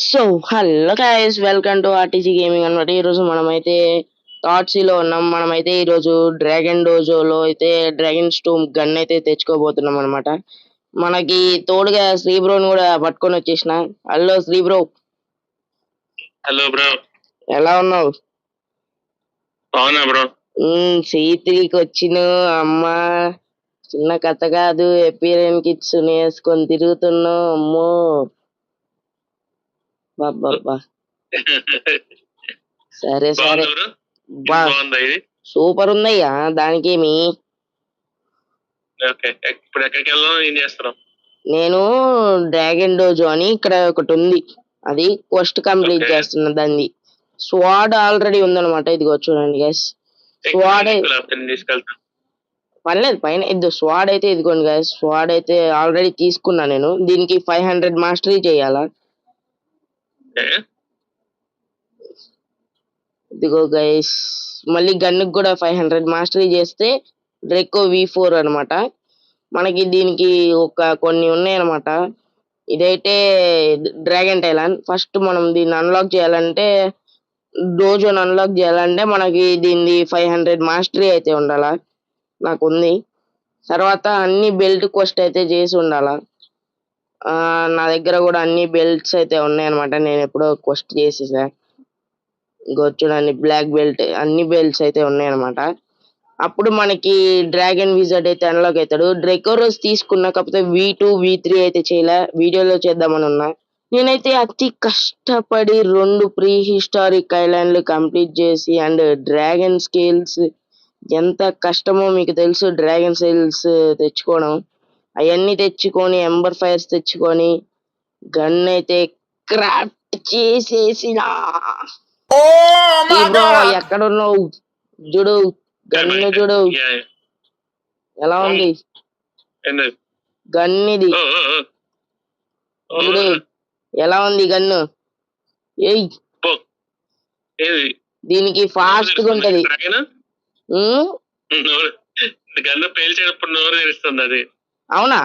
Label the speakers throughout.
Speaker 1: So hello guys, welcome to RTG gaming అనమాట. ఈరోజు మనమైతే థాట్సీలో ఉన్నాం. మనమైతే ఈరోజు డ్రాగన్ డోజోలో అయితే డ్రాగన్ స్టోమ్ గన్ అయితే తెచ్చుకోబోతున్నాం అనమాట. మనకి తోడుగా శ్రీబ్రోని కూడా పట్టుకొని వచ్చేసిన. హలో శ్రీబ్రో.
Speaker 2: హలో బ్రో,
Speaker 1: ఎలా ఉన్నావు?
Speaker 2: అవునా బ్రో?
Speaker 1: C3కి వచ్చిన అమ్మా, చిన్న కథ కాదు. ఎపిరియన్ కిట్స్ వేసుకొని తిరుగుతున్నావు. అమ్మో బాబా. సరే సరే, సూపర్ ఉందయ్యా. దానికేమి.
Speaker 2: ఇప్పుడు ఎక్కడికి వెళ్దాం, ఏం చేస్తున్నాం?
Speaker 1: నేను డ్రాగన్ డోజో అని ఇక్కడ ఒకటి ఉంది, అది క్వెస్ట్ కంప్లీట్ చేస్తున్నా. దాన్ని స్వాడ్ ఆల్రెడీ ఉందన్నమాట. ఇదిగో చూడండి గైస్, స్వాడ్
Speaker 2: తీసుకెళ్తా.
Speaker 1: పర్లేదు, పైన ఇది స్వాడ్ అయితే ఇదిగోండి గైస్. స్వాడ్ అయితే ఆల్రెడీ తీసుకున్నా నేను. దీనికి 500 మాస్టరీ చేయాలా. ఇదిగో గైస్, మళ్ళీ గన్నుకి కూడా 500 మాస్టరీ చేస్తే డ్రెకో V4 అనమాట. మనకి దీనికి కొన్ని ఉన్నాయన్నమాట. ఇదైతే డ్రాగన్ టైలాన్. ఫస్ట్ మనం దీన్ని అన్లాక్ చేయాలంటే, డోజోని అన్లాక్ చేయాలంటే మనకి దీన్ని 500 మాస్టరీ అయితే ఉండాలా. నాకు ఉంది. తర్వాత అన్ని బెల్ట్ క్వెస్ట్ అయితే చేసి ఉండాలా. నా దగ్గర కూడా అన్ని బెల్ట్స్ అయితే ఉన్నాయన్నమాట. నేను ఎప్పుడో క్వెస్ట్ చేసేసా. ఇంకో చూడండి, బ్లాక్ బెల్ట్, అన్ని బెల్ట్స్ అయితే ఉన్నాయన్నమాట. అప్పుడు మనకి డ్రాగన్ విజార్డ్ అయితే అన్లాక్ అవుతాడు. డ్రెకోరోస్ తీసుకున్నా, కాకపోతే V2 V3 అయితే చేయలే. వీడియోలో చేద్దామని ఉన్నా. నేనైతే అతి కష్టపడి 2 ప్రీ హిస్టారిక్ ఐలాండ్లు కంప్లీట్ చేసి, అండ్ డ్రాగన్ స్కేల్స్ ఎంత కష్టమో మీకు తెలుసు. డ్రాగన్ స్కేల్స్ తెచ్చుకోవడం, అవన్నీ తెచ్చుకొని, ఎంబర్ ఫైర్స్ తెచ్చుకొని, గన్ అయితే క్రాఫ్ట్ చేసేసినా. ఎక్కడున్నావు? చూడు, గన్ను చూడు ఎలా ఉంది. గన్నిది చూడు ఎలా ఉంది గన్ను. ఏయ్, దీనికి ఫాస్ట్ గా ఉంటది.
Speaker 2: గన్ను పేల్చేటప్పుడు నోరు తెరుస్తుంది అది.
Speaker 1: అవునా?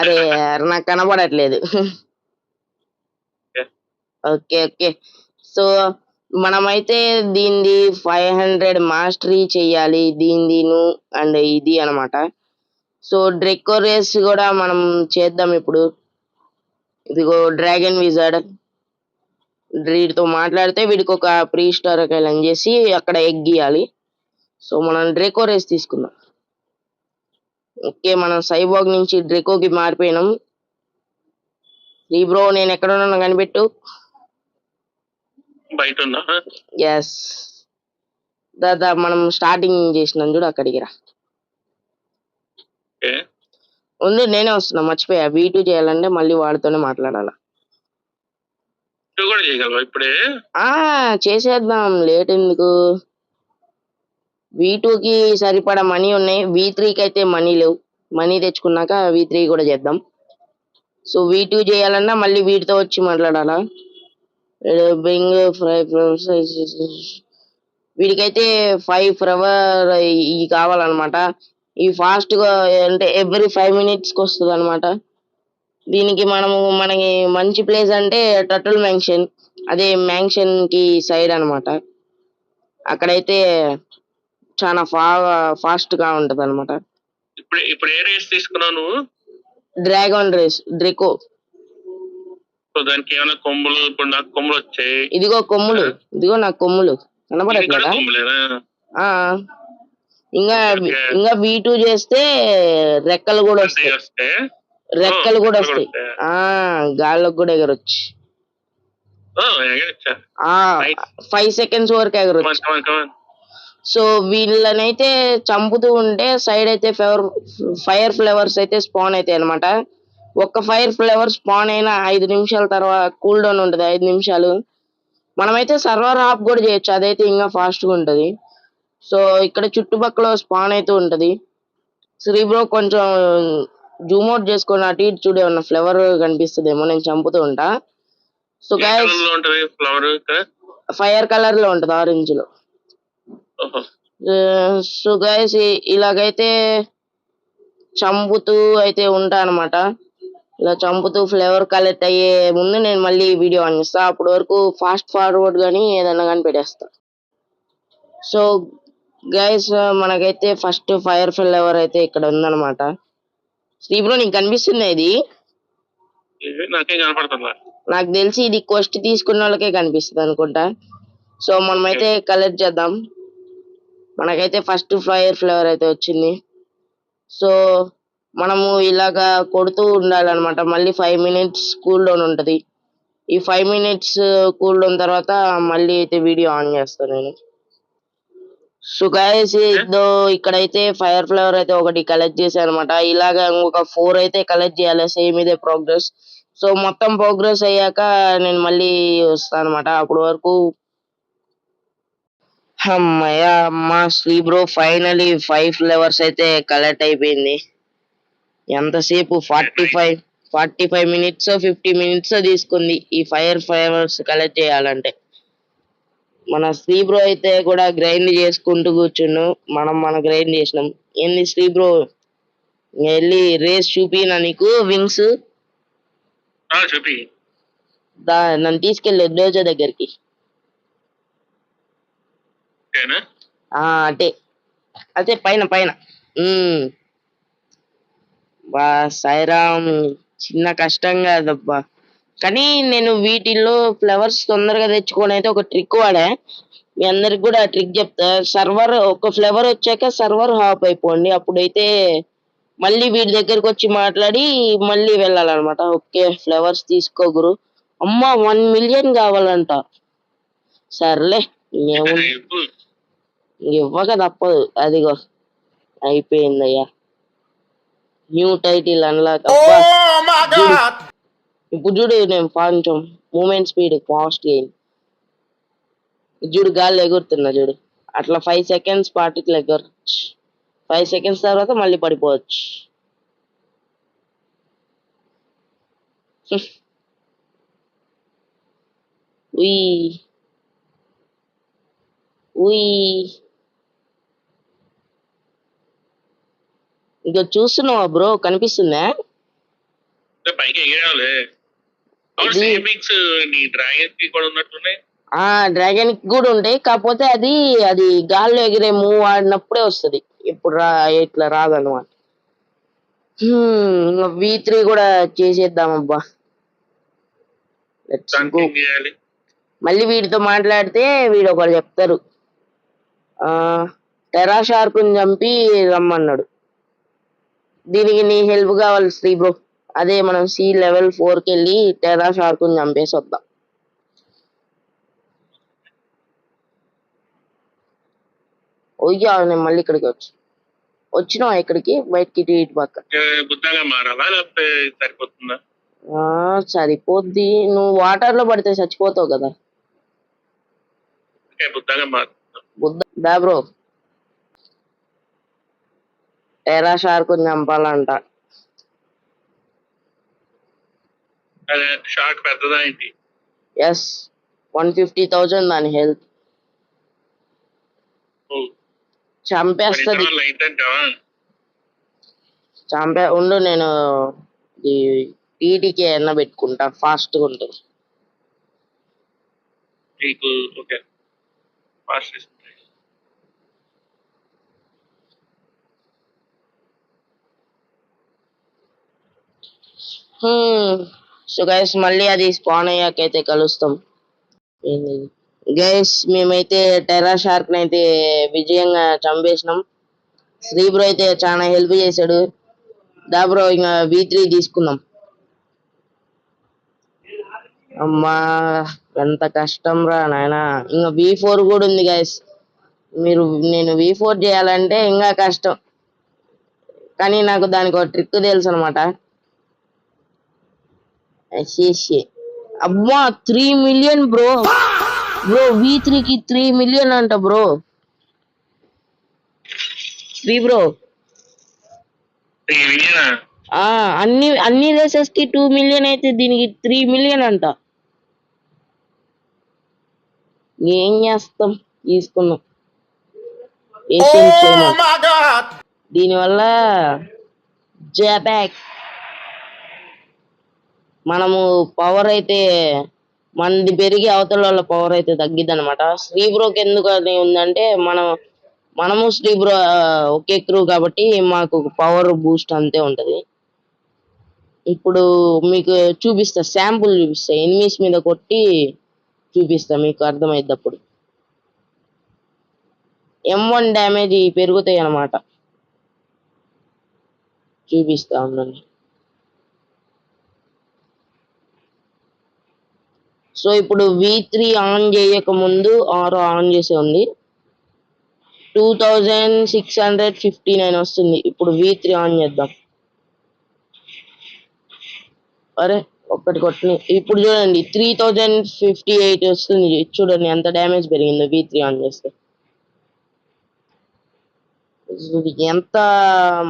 Speaker 1: అరే నాకు కనబడట్లేదు. Okay okay. సో మనమైతే దీన్ని 500 మాస్టరీ చెయ్యాలి, దీనిను అండ్ ఇది అనమాట. సో డ్రెకో రేస్ కూడా మనం చేద్దాం ఇప్పుడు. ఇదిగో డ్రాగన్ విజార్డ్, వీడితో మాట్లాడితే వీడికి ఒక ప్రీ హిస్టారిక్ ఐలాండ్ చేసి అక్కడ ఎగ్గియాలి. సో మనం డ్రెకో రేస్ తీసుకుందాం. ఓకే, మనం సైబాగ్ నుంచి డ్రెకోకి మారిపోయినాం. ఈ బ్రో, నేను ఎక్కడ ఉన్నాను కనిపెట్టు.
Speaker 2: బయట ఉన్నా.
Speaker 1: ఎస్, దాదా మనం స్టార్టింగ్ చేసినాం చూడు, అక్కడికి రా. ఉంది, నేనే వస్తున్నా. మర్చిపోయా, V2 చేయాలంటే మళ్ళీ వాడితోనే మాట్లాడాలా.
Speaker 2: ఇప్పుడే
Speaker 1: చేసేద్దాం, లేట్ ఎందుకు. V2కి సరిపడా మనీ ఉన్నాయి, V3కి అయితే మనీ లేవు. మనీ తెచ్చుకున్నాక V3 కూడా చేద్దాం. సో V2 చేయాలన్నా మళ్ళీ వీటితో వచ్చి మాట్లాడాలా. వీడికైతే 5 ఫ్లవర్ ఇవి కావాలన్నమాట. ఇవి ఫాస్ట్ గా అంటే ఎవ్రీ 5 minutes కి వస్తుంది అనమాట. దీనికి మనకి మంచి ప్లేస్ అంటే టర్టిల్ మ్యాన్షన్. అదే మ్యాన్షన్ కి సైడ్ అనమాట. అక్కడైతే చాలా ఫాస్ట్ గా ఉంటది అనమాట.
Speaker 2: ఇప్పుడు ఏ రేస్ తీసుకున్నావు నువ్వు?
Speaker 1: Dragon race, Draco.
Speaker 2: దానికి ఏమైనా కొమ్ములు? ఇప్పుడు నాకు కొమ్ములు వచ్చాయి.
Speaker 1: ఇదిగో కొమ్ములు, ఇదిగో నాకు కొమ్ములు కనబడట్లేదా? ఇంకా V2 చేస్తే రెక్కలు కూడా వస్తాయి. రెక్కలు కూడా వస్తాయి, గాల్లోకి కూడా ఎగరొచ్చు. 5 seconds వరకు ఎగరొచ్చు. సో వీళ్ళనైతే చంపుతూ ఉంటే సైడ్ అయితే ఫైర్ ఫ్లేవర్స్ అయితే స్పాన్ అవుతాయి అనమాట. ఒక్క ఫైర్ ఫ్లేవర్ స్పాన్ అయినా 5 నిమిషాల తర్వాత కూల్ డౌన్ ఉంటుంది, 5 నిమిషాలు. మనమైతే సర్వర్ ఆఫ్ కూడా చేయొచ్చు, అదైతే ఇంకా ఫాస్ట్ గా ఉంటది. సో ఇక్కడ చుట్టుపక్కల స్పాన్ అయితే ఉంటది. శ్రీబ్రో కొంచెం జూమ్ అవుట్ చేసుకొని అటు ఇటు చూడే ఉన్న ఫ్లవర్ కనిపిస్తుందేమో, నేను చంపుతూ ఉంటా. సో గైస్, ఫైర్ కలర్ లో ఉంటది, ఆరెంజ్ లో. సో గైస్, ఇలాగైతే చంపుతూ అయితే ఉంటా అనమాట. ఇలా చంపుతూ ఫ్లేవర్ కలెక్ట్ అయ్యే ముందు నేను మళ్ళీ వీడియో ఆన్ చేస్తా. అప్పటి వరకు ఫాస్ట్ ఫార్వర్డ్ కానీ ఏదన్నా కానీ పెట్టేస్తా. సో గైస్, మనకైతే ఫస్ట్ ఫైర్ ఫ్లేవర్ అయితే ఇక్కడ ఉందన్నమాట. శ్రీ బ్రో, నీకు కనిపిస్తుందా ఇది?
Speaker 2: నాకేం కనపడుతుందా?
Speaker 1: నాకు తెలిసి ఇది క్వెస్ట్ తీసుకున్న వాళ్ళకే కనిపిస్తుంది అనుకుంటా. సో మనమైతే కలెక్ట్ చేద్దాం. మనకైతే ఫస్ట్ ఫైర్ ఫ్లేవర్ అయితే వచ్చింది. సో మనము ఇలాగా కొడుతూ ఉండాలన్నమాట. మళ్ళీ 5 minutes కూల్ డౌన్ ఉంటుంది. ఈ 5 minutes కూల్ డౌన్ తర్వాత మళ్ళీ అయితే వీడియో ఆన్ చేస్తాను నేను. సో గైస్, ఇక్కడైతే ఫైర్ ఫ్లేవర్ అయితే ఒకటి కలెక్ట్ చేశాను అనమాట. ఇలాగా ఇంకొక 4 అయితే కలెక్ట్ చేయాలి. సేమ్ ఇదే ప్రోగ్రెస్. సో మొత్తం ప్రోగ్రెస్ అయ్యాక నేను మళ్ళీ వస్తాను అనమాట. అప్పటి వరకు అమ్మయ్య అమ్మ శ్రీ బ్రో, ఫైనలీ 5 ఫ్లేవర్స్ అయితే కలెక్ట్ అయిపోయింది. ఎంతసేపు 45 minutes 50 minutes తీసుకుంది ఈ ఫైర్ ఫ్లేవర్స్ కలెక్ట్ చేయాలంటే. మన శ్రీ బ్రో అయితే కూడా గ్రైండ్ చేసుకుంటూ కూర్చుండు. మన గ్రైండ్ చేసినాం. ఏంది శ్రీ బ్రో, వెళ్ళి రేస్ చూపినా నీకు వింగ్స్?
Speaker 2: చూపి.
Speaker 1: నన్ను తీసుకెళ్ళి డోజో దగ్గరికి. అంటే అదే పైన పైన. బా సాయిరామ్, చిన్న కష్టం కాదబ్బా. కానీ నేను వీటిల్లో ఫ్లవర్స్ తొందరగా తెచ్చుకొని అయితే ఒక ట్రిక్ వాడా. మీ అందరికి కూడా ఆ ట్రిక్ చెప్తా. సర్వర్ ఒక ఫ్లేవర్ వచ్చాక సర్వర్ హాప్ అయిపోండి. అప్పుడైతే మళ్ళీ వీటి దగ్గరకు వచ్చి మాట్లాడి మళ్ళీ వెళ్ళాలన్నమాట. ఓకే, ఫ్లేవర్స్ తీసుకోగురు. అమ్మ 1 million కావాలంట. సర్లే, ఇవ్వక తప్పదు. అదిగో అయిపోయిందయ్యా. New title unlock. ఇప్పుడు చూడు, నేను కొంచెం మూమెంట్ స్పీడ్ ఫాస్ట్ అయింది. చూడు, గాలి ఎగురుతున్నా చూడు. అట్లా 5 seconds పాటు ఇట్లా ఎగరచ్చు. 5 seconds తర్వాత మళ్ళీ పడిపోవచ్చు. ఇంకా చూస్తున్నావా బ్రో? కనిపిస్తుందా?
Speaker 2: పైకి ఎగిరాలే.
Speaker 1: డ్రాగన్ కి కూడా ఉంటాయి. కాకపోతే అది గాల్లో ఎగిరే మూవ్ ఆడినప్పుడే వస్తుంది. ఇప్పుడు ఇట్లా రాదన్నమాట. V3 కూడా చేసేద్దాం అబ్బా. మళ్ళీ వీడితో మాట్లాడితే వీడు ఒకరు చెప్తారు, టెరా షార్క్ ని చంపి రమ్మన్నాడు. దీనికి నీ హెల్ప్ కావాలి శ్రీ బ్రో. అదే మనం C level 4కి వెళ్ళి టెరా షార్క్ ని చంపేసి వద్దాం. ఓయ్యా, నేను మళ్ళీ ఇక్కడికి వచ్చినా ఇక్కడికి బయటకి ఇటు పక్క. సరిపోద్ది. నువ్వు వాటర్ లో పడితే చచ్చిపోతావు కదా. దా బ్రో, టెరా షార్క్ చంపాలంట.
Speaker 2: షార్క్ పెద్దదా ఏంటి?
Speaker 1: ఎస్, 150,000 దాని హెల్త్. చంపేస్తుంది. ఉండు, నేను టీటీకి ఎన్న పెట్టుకుంటా, ఫాస్ట్గా ఉంటుంది. సో గైస్, మళ్ళీ అది స్పాన్ అయ్యాకైతే కలుస్తాం. గైస్, మేమైతే టెరా షార్క్ అయితే విజయంగా చంపేసినాం. శ్రీ బ్రో అయితే చాలా హెల్ప్ చేశాడు. దా బ్రో, ఇంకా V3 తీసుకుందాం. అమ్మా, ఎంత కష్టం రా నాయనా. ఇంకా V4 కూడా ఉంది గైస్. నేను V4 చేయాలంటే ఇంకా కష్టం. కానీ నాకు దానికి ఒక ట్రిక్ తెలుసు అనమాట. అమ్మా, 3 million బ్రో. V3కి 3 million అంట బ్రో. శ్రీ బ్రో, అన్ని రేసెస్ కి 2 million అయితే దీనికి 3 million అంట. ఏం చేస్తాం, తీసుకున్నాం. దీనివల్ల జాబ్యాక్ మనము పవర్ అయితే మనది పెరిగి అవతల వాళ్ళ పవర్ అయితే తగ్గిద్ది అనమాట. శ్రీ బ్రోకి ఎందుకు అని ఉందంటే మనము శ్రీ బ్రో ఒకే క్రూ కాబట్టి మాకు పవర్ బూస్ట్ అంతే ఉంటది. ఇప్పుడు మీకు చూపిస్తా, శాంపుల్ చూపిస్తా, ఎనిమీస్ మీద కొట్టి చూపిస్తా, మీకు అర్థమైద్ది అప్పుడు. M1 డ్యామేజ్ పెరుగుతాయి అన్నమాట. చూపిస్తా ఉండండి. సో ఇప్పుడు V3 ఆన్ చేయక ముందు ఆర్ ఆన్ చేసే ఉంది 2659 వస్తుంది. ఇప్పుడు V3 ఆన్ చేద్దాం. అరే ఒక్కటి కొట్టిన. ఇప్పుడు చూడండి 3058 వస్తుంది. చూడండి ఎంత డ్యామేజ్ పెరిగిందో V3 ఆన్ చేస్తే. ఇది ఎంత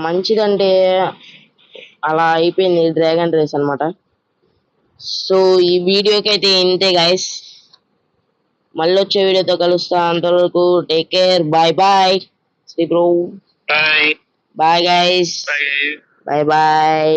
Speaker 1: మంచిదంటే అలా అయిపోయింది డ్రాగన్ రేస్ అన్నమాట. సో ఈ వీడియోకి అయితే ఇంతే గైస్. మళ్ళీ వచ్చే వీడియోతో కలుస్తా. అంతవరకు టేక్ కేర్. Bye bye. శ్రీ bro.
Speaker 2: Bye
Speaker 1: bye guys.
Speaker 2: Bye.
Speaker 1: Bye bye.